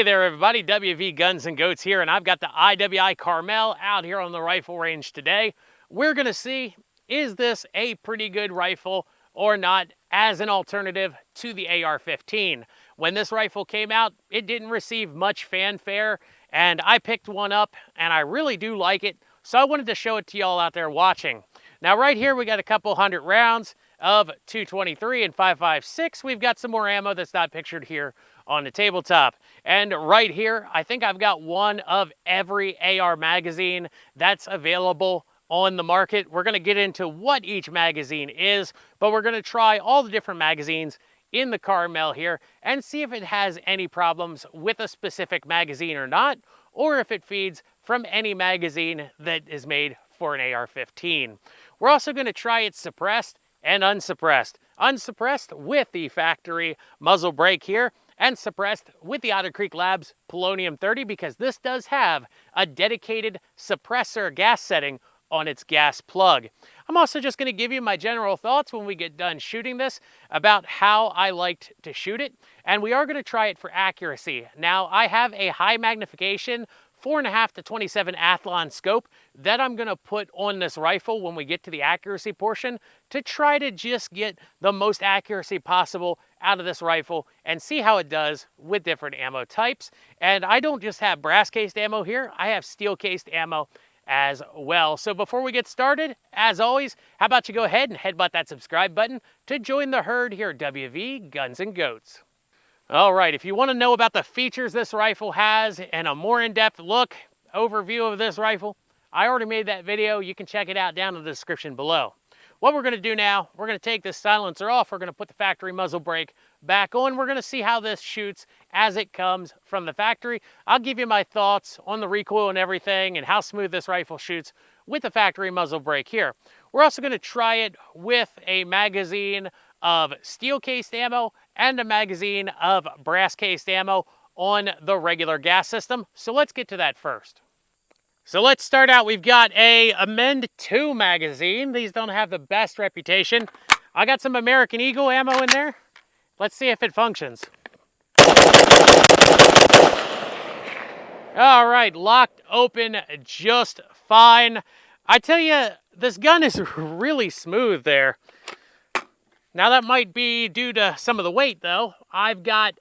Hey there everybody, WV Guns and Goats here, and I've got the IWI Carmel out here on the rifle range today. We're gonna see, is this a pretty good rifle or not as an alternative to the AR-15. When this rifle came out, it didn't receive much fanfare, and I picked one up and I really do like it, so I wanted to show it to y'all out there watching. Now right here we got a couple hundred rounds of 223 and 5.56. We've got some more ammo that's not pictured here on the tabletop. And right here, I think I've got one of every AR magazine that's available on the market. We're gonna get into what each magazine is, but we're gonna try all the different magazines in the Carmel here and see if it has any problems with a specific magazine or not, or if it feeds from any magazine that is made for an AR-15. We're also gonna try it suppressed and unsuppressed. Unsuppressed with the factory muzzle brake here, and suppressed with the Otter Creek Labs Polonium 30, because this does have a dedicated suppressor gas setting on its gas plug. I'm also just going to give you my general thoughts when we get done shooting this about how I liked to shoot it, and we are going to try it for accuracy. Now, I have a high magnification 4.5 to 27 Athlon scope that I'm gonna put on this rifle when we get to the accuracy portion to try to just get the most accuracy possible out of this rifle and see how it does with different ammo types. And I don't just have brass cased ammo here, I have steel cased ammo as well. So before we get started, as always, how about you go ahead and headbutt that subscribe button to join the herd here at WV Guns and Goats. All right, if you want to know about the features this rifle has and a more in-depth look, overview of this rifle, I already made that video. You can check it out down in the description below. What we're going to do now, we're going to take this silencer off. We're going to put the factory muzzle brake back on. We're going to see how this shoots as it comes from the factory. I'll give you my thoughts on the recoil and everything and how smooth this rifle shoots with the factory muzzle brake here. We're also going to try it with a magazine of steel cased ammo and a magazine of brass cased ammo on the regular gas system. So let's get to that first. So let's start out. We've got a Amend 2 magazine. These don't have the best reputation. I got some American Eagle ammo in there. Let's see if it functions. All right, locked open just fine. I tell you, this gun is really smooth there. Now that might be due to some of the weight though. I've got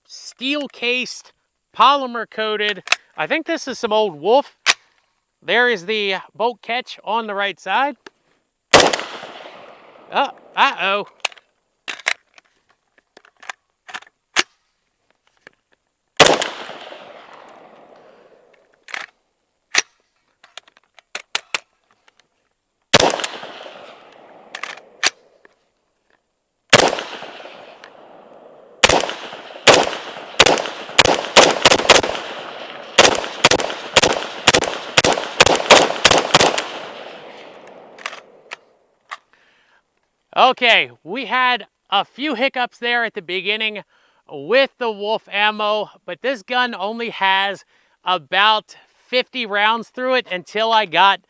steel cased, polymer coated. I think this is some old Wolf. There is the bolt catch on the right side. Oh, uh-oh. Okay, we had a few hiccups there at the beginning with the Wolf ammo, but this gun only has about 50 rounds through it until I got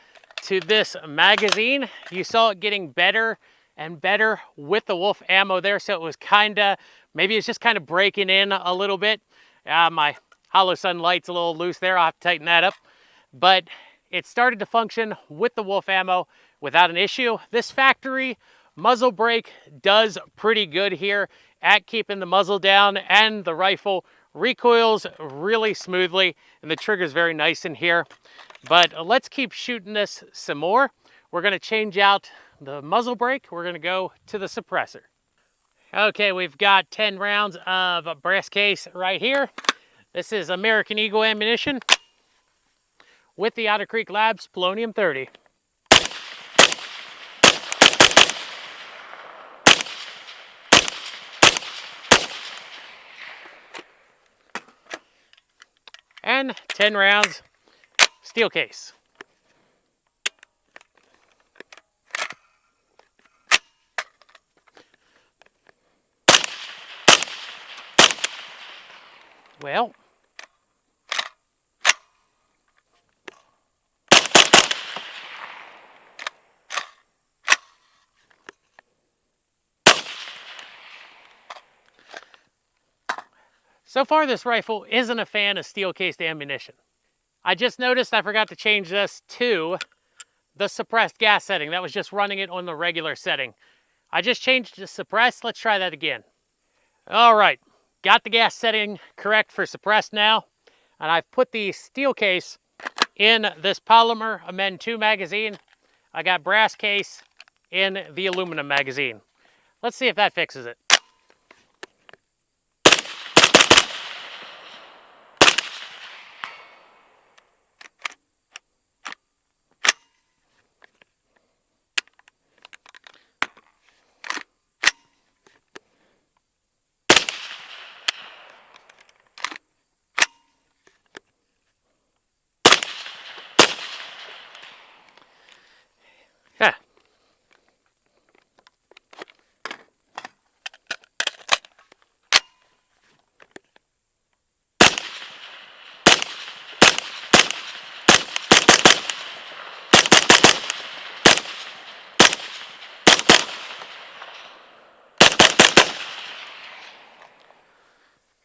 to this magazine. You saw it getting better and better with the Wolf ammo there, so it was maybe it's just kind of breaking in a little bit. My hollow sun light's a little loose there, I'll have to tighten that up. But it started to function with the Wolf ammo without an issue. This factory muzzle brake does pretty good here at keeping the muzzle down, and the rifle recoils really smoothly and the trigger's very nice in here. But let's keep shooting this some more. We're going to change out the muzzle brake. We're going to go to the suppressor. Okay, we've got 10 rounds of brass case right here. This is American Eagle ammunition with the Otter Creek Labs Polonium 30. And 10 rounds steel case. Well, So far, this rifle isn't a fan of steel-cased ammunition. I just noticed I forgot to change this to the suppressed gas setting. That was just running it on the regular setting. I just changed it to suppressed. Let's try that again. All right, got the gas setting correct for suppressed now, and I've put the steel case in this polymer Amend 2 magazine. I got brass case in the aluminum magazine. Let's see if that fixes it. Huh.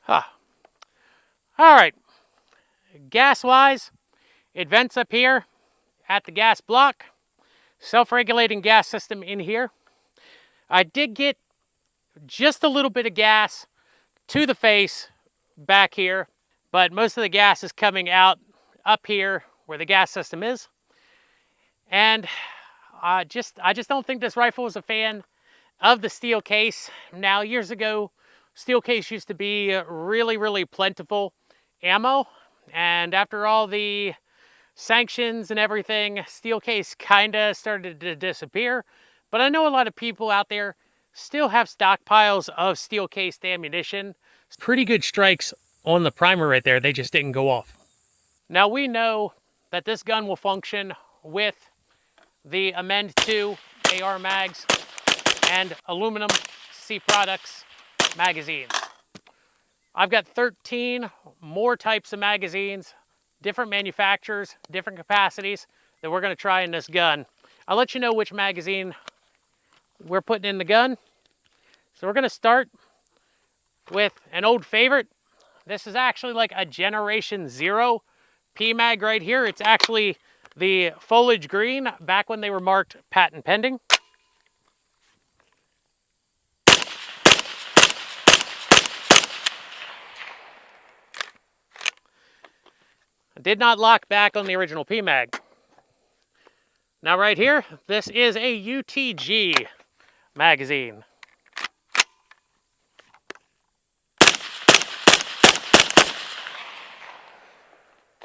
Huh. All right, gas-wise, it vents up here at the gas block. Self-regulating gas system in here. I did get just a little bit of gas to the face back here, but most of the gas is coming out up here where the gas system is. And I just don't think this rifle is a fan of the steel case. Now, years ago, steel case used to be really plentiful ammo, and after all the sanctions and everything, steel case kinda started to disappear. But I know a lot of people out there still have stockpiles of steel cased ammunition. Pretty good strikes on the primer right there. They just didn't go off. Now we know that this gun will function with the Amend 2 AR mags and aluminum C Products magazines. I've got 13 more types of magazines, different manufacturers, different capacities that we're going to try in this gun. I'll let you know which magazine we're putting in the gun. So we're going to start with an old favorite. This is actually like a Generation 0 PMag right here. It's actually the foliage green back when they were marked patent pending. Did not lock back on the original PMag. Now right here, this is a UTG magazine.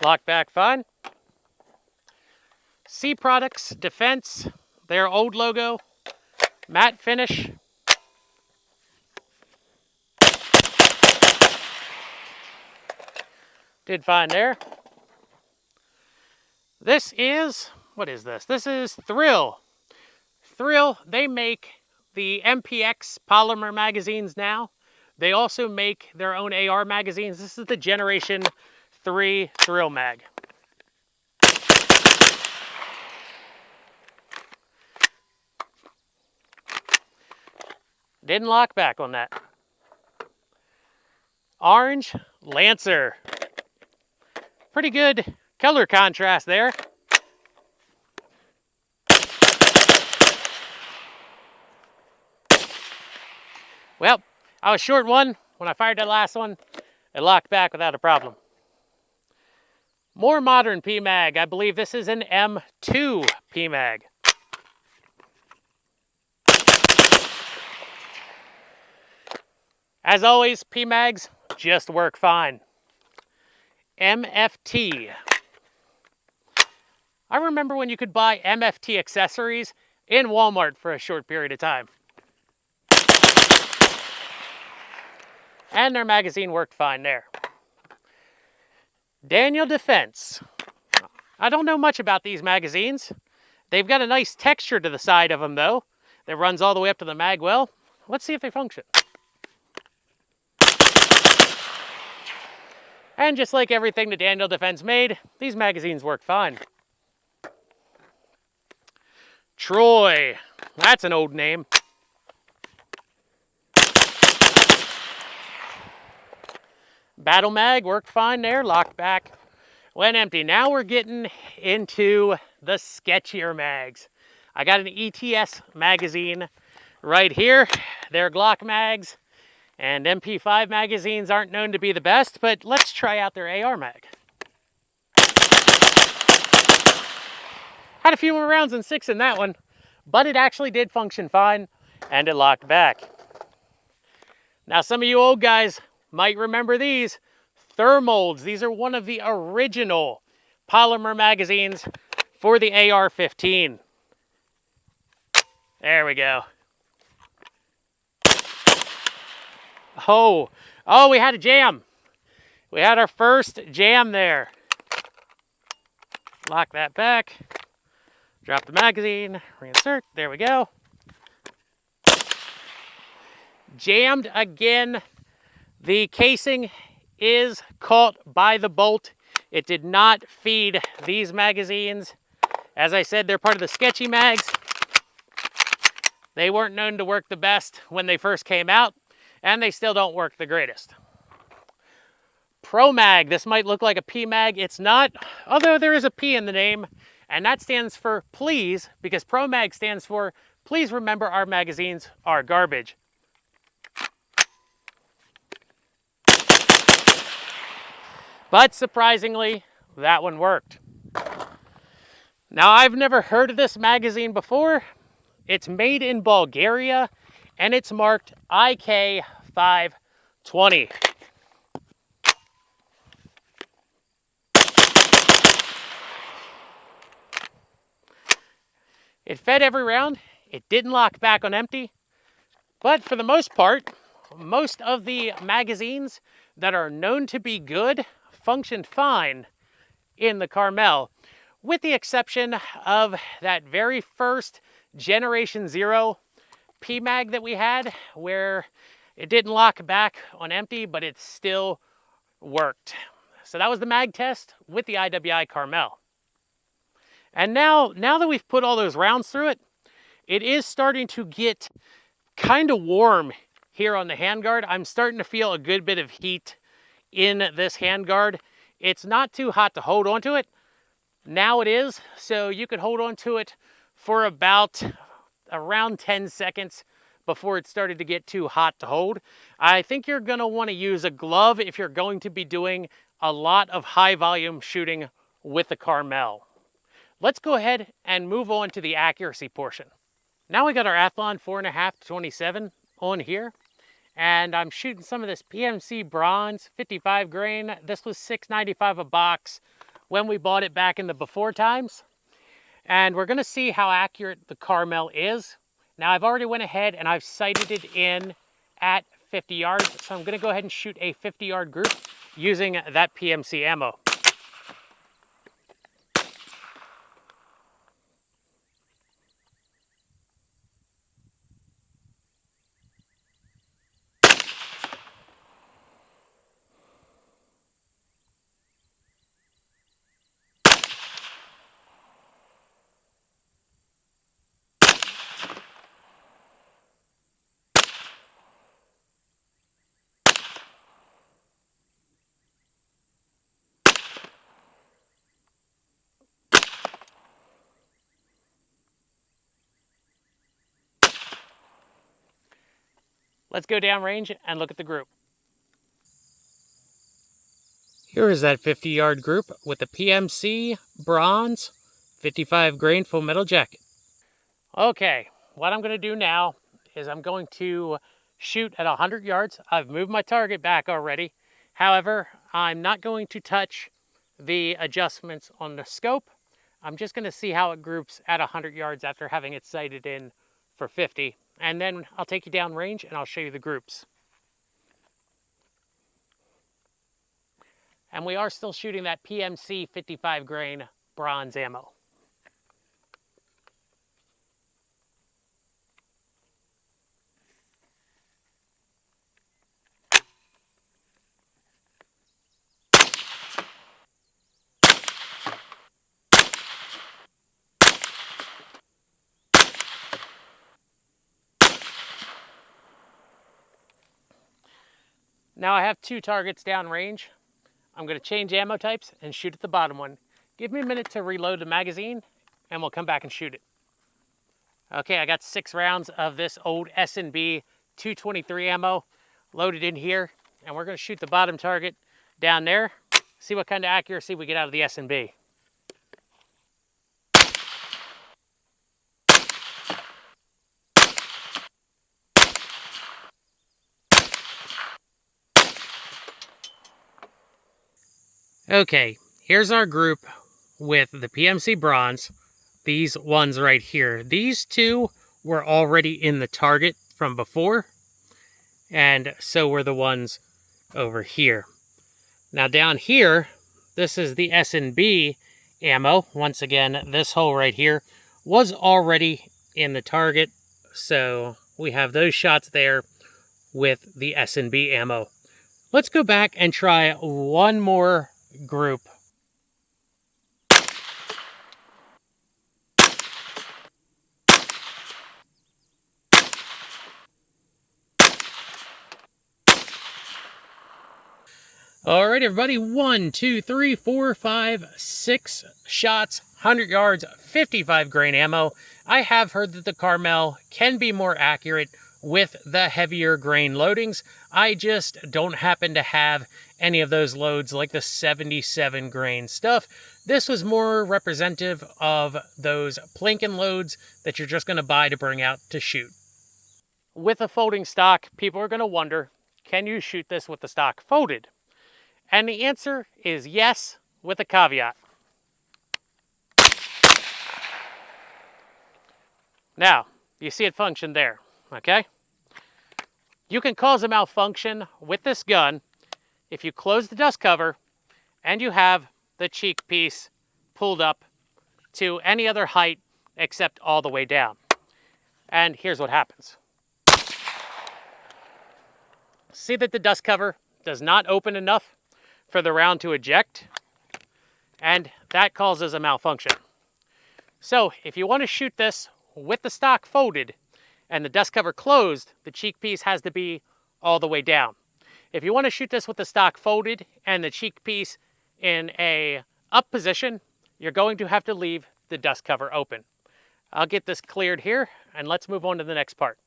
Lock back fine. C Products Defense, their old logo, matte finish. Did fine there. This is, what is this? This is Thrill. Thrill, they make the MPX polymer magazines now. They also make their own AR magazines. This is the Generation 3 Thrill mag. Didn't lock back on that. Orange Lancer. Pretty good color contrast there. Well, I was short one. When I fired that last one, it locked back without a problem. More modern PMag. I believe this is an M2 PMag. As always, PMags just work fine. MFT. I remember when you could buy MFT accessories in Walmart for a short period of time. And their magazine worked fine there. Daniel Defense. I don't know much about these magazines. They've got a nice texture to the side of them though, that runs all the way up to the mag well. Let's see if they function. And just like everything that Daniel Defense made, these magazines work fine. Troy. That's an old name. Battle mag worked fine there, locked back, went empty. Now we're getting into the sketchier mags. I got an ETS magazine right here. They're Glock mags, and MP5 magazines aren't known to be the best, but let's try out their AR mag. Had a few more rounds than 6 in that one, but it actually did function fine, and it locked back. Now, some of you old guys might remember these thermolds. These are one of the original polymer magazines for the AR-15. There we go. Oh, we had a jam. We had our first jam there. Lock that back. Drop the magazine, reinsert, there we go. Jammed again. The casing is caught by the bolt. It did not feed these magazines. As I said, they're part of the sketchy mags. They weren't known to work the best when they first came out, and they still don't work the greatest. Pro Mag, this might look like a P mag. It's not, although there is a P in the name, and that stands for please, because Pro Mag stands for please remember our magazines are garbage. But surprisingly, that one worked. Now, I've never heard of this magazine before. It's made in Bulgaria, and it's marked IK 520. It fed every round. It didn't lock back on empty. But for the most part, most of the magazines that are known to be good functioned fine in the Carmel, with the exception of that very first Generation Zero P-Mag that we had, where it didn't lock back on empty, but it still worked. So that was the mag test with the IWI Carmel. And now that we've put all those rounds through it, it is starting to get kind of warm here on the handguard. I'm starting to feel a good bit of heat in this handguard. It's not too hot to hold onto it. Now it is, so you could hold onto it for about around 10 seconds before it started to get too hot to hold. I think you're gonna wanna use a glove if you're going to be doing a lot of high volume shooting with the Carmel. Let's go ahead and move on to the accuracy portion. Now we got our Athlon 4.5 to 27 on here, and I'm shooting some of this PMC bronze 55 grain. This was $6.95 a box when we bought it back in the before times. And we're gonna see how accurate the Carmel is. Now I've already went ahead and I've sighted it in at 50 yards. So I'm gonna go ahead and shoot a 50-yard group using that PMC ammo. Let's go downrange and look at the group. Here is that 50-yard group with the PMC bronze 55 grain full metal jacket. Okay, what I'm going to do now is I'm going to shoot at 100 yards. I've moved my target back already. However, I'm not going to touch the adjustments on the scope. I'm just going to see how it groups at 100 yards after having it sighted in for 50. And then I'll take you down range and I'll show you the groups. And we are still shooting that PMC 55 grain bronze ammo. Now I have 2 targets downrange. I'm going to change ammo types and shoot at the bottom one. Give me a minute to reload the magazine and we'll come back and shoot it. Okay, I got 6 rounds of this old S&B 223 ammo loaded in here, and we're going to shoot the bottom target down there, see what kind of accuracy we get out of the S&B. Okay, here's our group with the PMC bronze, these ones right here. These 2 were already in the target from before, and so were the ones over here. Now down here, this is the S&B ammo. Once again, this hole right here was already in the target, so we have those shots there with the S&B ammo. Let's go back and try one more group. All right, everybody, 1, 2, 3, 4, 5, 6 shots, 100 yards, 55 grain ammo. I have heard that the Carmel can be more accurate with the heavier grain loadings. I just don't happen to have any of those loads like the 77 grain stuff. This was more representative of those planking loads that you're just going to buy to bring out to shoot. With a folding stock, people are going to wonder, can you shoot this with the stock folded? And the answer is yes, with a caveat. Now, you see it function there, okay? You can cause a malfunction with this gun if you close the dust cover and you have the cheek piece pulled up to any other height except all the way down. And here's what happens. See that the dust cover does not open enough for the round to eject, and that causes a malfunction. So if you want to shoot this with the stock folded and the dust cover closed, the cheek piece has to be all the way down. If you want to shoot this with the stock folded and the cheek piece in a up position, you're going to have to leave the dust cover open. I'll get this cleared here and let's move on to the next part.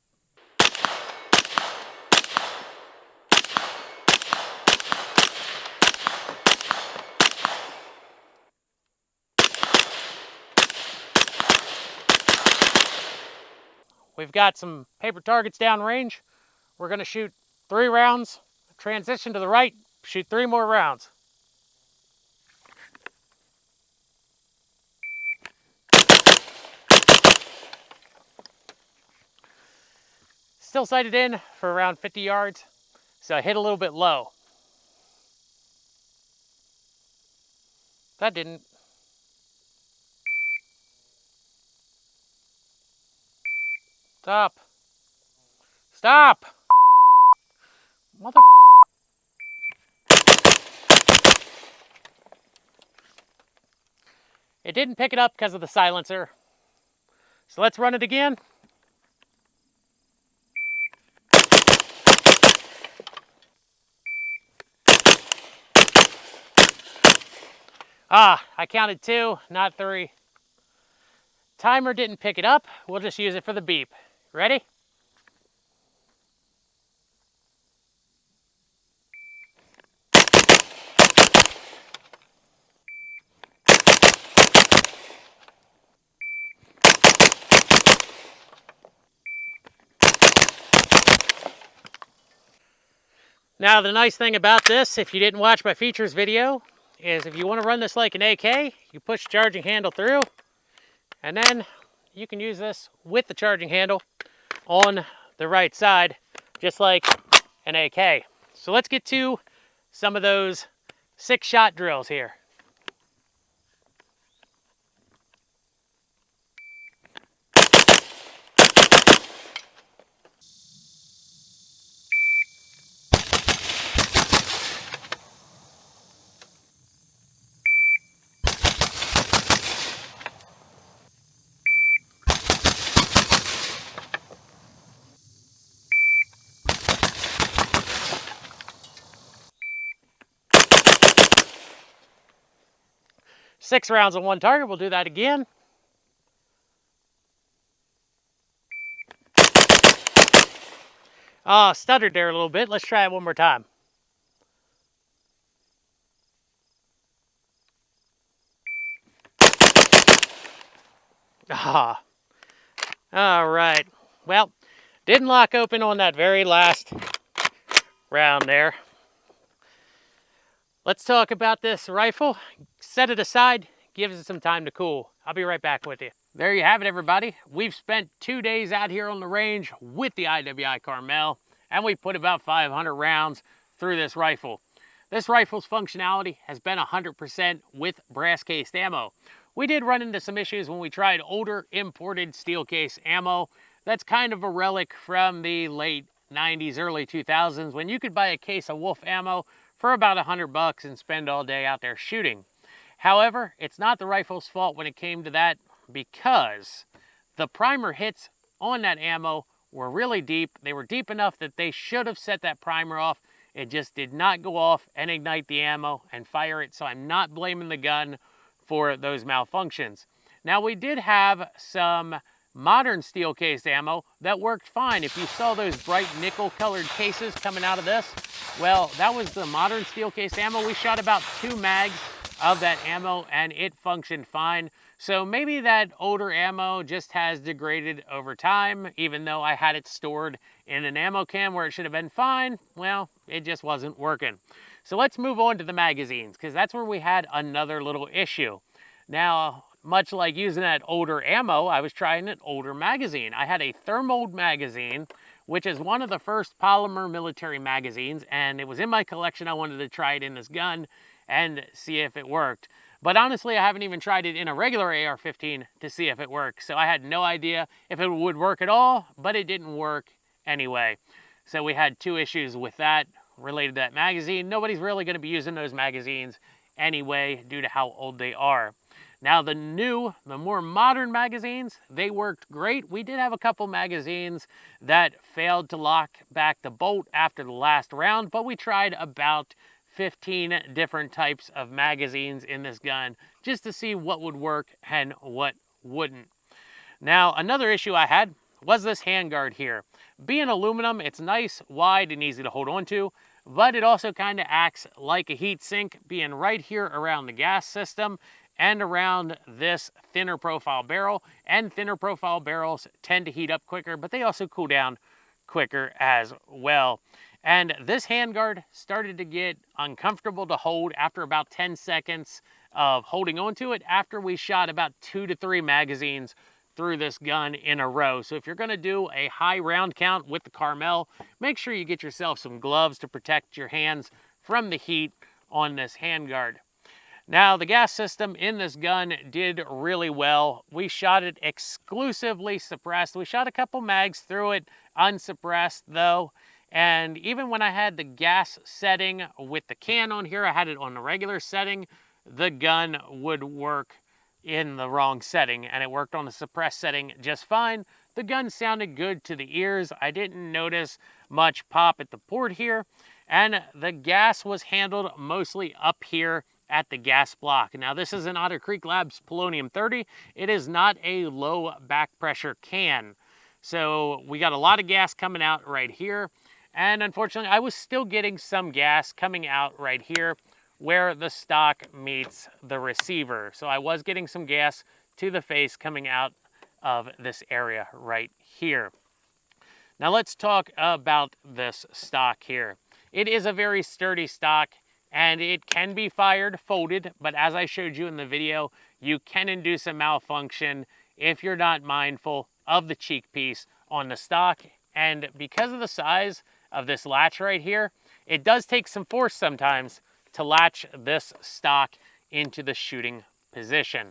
We've got some paper targets downrange. We're going to shoot 3 rounds, transition to the right, shoot 3 more rounds. Still sighted in for around 50 yards, so I hit a little bit low. That didn't. Stop. Stop! Mother... It didn't pick it up because of the silencer. So let's run it again. I counted 2, not 3. Timer didn't pick it up. We'll just use it for the beep. Ready? Now the nice thing about this, if you didn't watch my features video, is if you want to run this like an AK, you push the charging handle through, and then you can use this with the charging handle on the right side, just like an AK. So let's get to some of those 6-shot drills here. 6 rounds on one target. We'll do that again. Stuttered there a little bit. Let's try it one more time. All right. Well, didn't lock open on that very last round there. Let's talk about this rifle. Set it aside, gives it some time to cool. I'll be right back with you. There you have it, everybody. We've spent 2 days out here on the range with the IWI Carmel, and we put about 500 rounds through this rifle. This rifle's functionality has been 100% with brass cased ammo. We did run into some issues when we tried older imported steel case ammo. That's kind of a relic from the late 90s, early 2000s, when you could buy a case of Wolf ammo for about $100 and spend all day out there shooting. However, it's not the rifle's fault when it came to that, because the primer hits on that ammo were really deep. They were deep enough that they should have set that primer off. It just did not go off and ignite the ammo and fire it, so I'm not blaming the gun for those malfunctions. Now, we did have some modern steel case ammo that worked fine. If you saw those bright nickel colored cases coming out of this, well, that was the modern steel case ammo. We shot about 2 mags of that ammo and it functioned fine. So maybe that older ammo just has degraded over time, even though I had it stored in an ammo can where it should have been fine. Well, it just wasn't working. So let's move on to the magazines, because that's where we had another little issue. Now, much like using that older ammo, I was trying an older magazine. I had a thermold magazine, which is one of the first polymer military magazines, and it was in my collection. I wanted to try it in this gun and see if it worked. But honestly, I haven't even tried it in a regular AR-15 to see if it works. So I had no idea if it would work at all, but it didn't work anyway. So we had 2 issues with that related to that magazine. Nobody's really going to be using those magazines anyway due to how old they are. Now the more modern magazines, they worked great. We did have a couple magazines that failed to lock back the bolt after the last round, but we tried about 15 different types of magazines in this gun just to see what would work and what wouldn't. Now, another issue I had was this handguard here. Being aluminum, it's nice, wide, and easy to hold on to, but it also kind of acts like a heat sink, being right here around the gas system and around this thinner profile barrel. And thinner profile barrels tend to heat up quicker, but they also cool down quicker as well. And this handguard started to get uncomfortable to hold after about 10 seconds of holding onto it, after we shot about 2 to 3 magazines through this gun in a row. So if you're going to do a high round count with the Carmel, make sure you get yourself some gloves to protect your hands from the heat on this handguard. Now, the gas system in this gun did really well. We shot it exclusively suppressed. We shot a couple mags through it unsuppressed though. And even when I had the gas setting with the can on here, I had it on the regular setting, the gun would work in the wrong setting, and it worked on the suppressed setting just fine. The gun sounded good to the ears. I didn't notice much pop at the port here, and the gas was handled mostly up here at the gas block. Now, this is an Otter Creek Labs Polonium 30. It is not a low back pressure can. So we got a lot of gas coming out right here. And unfortunately, I was still getting some gas coming out right here where the stock meets the receiver. So I was getting some gas to the face coming out of this area right here. Now let's talk about this stock here. It is a very sturdy stock, and it can be fired folded, but as I showed you in the video, you can induce a malfunction if you're not mindful of the cheek piece on the stock. And because of the size of this latch right here, it does take some force sometimes to latch this stock into the shooting position.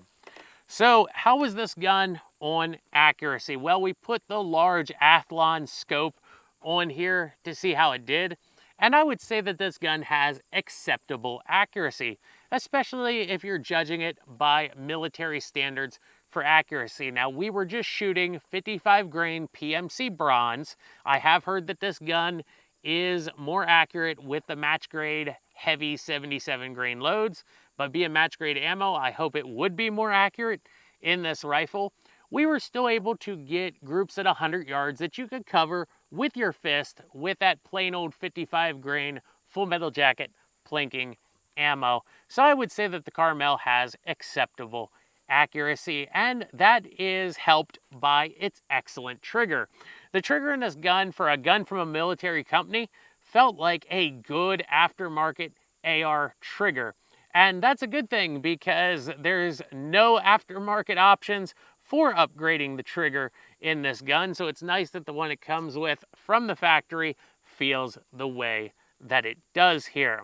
So how was this gun on accuracy? Well, we put the large Athlon scope on here to see how it did. And I would say that this gun has acceptable accuracy, especially if you're judging it by military standards for accuracy. Now, we were just shooting 55 grain PMC bronze. I have heard that this gun is more accurate with the match grade heavy 77 grain loads, but being match grade ammo, I hope it would be more accurate in this rifle. We were still able to get groups at 100 yards that you could cover with your fist with that plain old 55 grain full metal jacket plinking ammo. So I would say that the Carmel has acceptable accuracy, and that is helped by its excellent trigger. The trigger in this gun, for a gun from a military company, felt like a good aftermarket AR trigger. And that's a good thing because there's no aftermarket options for upgrading the trigger in this gun. So it's nice that the one it comes with from the factory feels the way that it does here.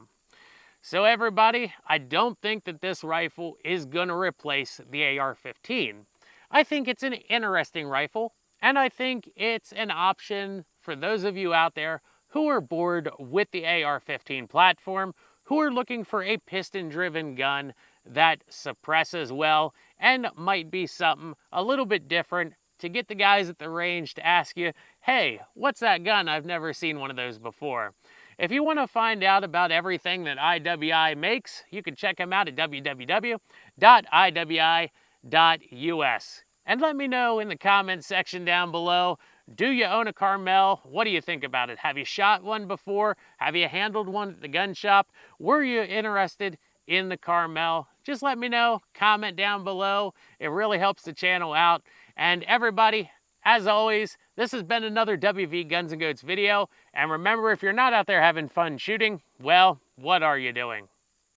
So everybody, I don't think that this rifle is gonna replace the AR-15. I think it's an interesting rifle, and I think it's an option for those of you out there who are bored with the AR-15 platform, who are looking for a piston-driven gun that suppresses well and might be something a little bit different to get the guys at the range to ask you, hey, what's that gun? I've never seen one of those before. If you want to find out about everything that IWI makes, you can check them out at www.iwi.us. And let me know in the comments section down below, do you own a Carmel? What do you think about it? Have you shot one before? Have you handled one at the gun shop? Were you interested in the Carmel? Just let me know, comment down below. It really helps the channel out. And everybody, as always, this has been another WV Guns and Goats video. And remember, if you're not out there having fun shooting, well, what are you doing?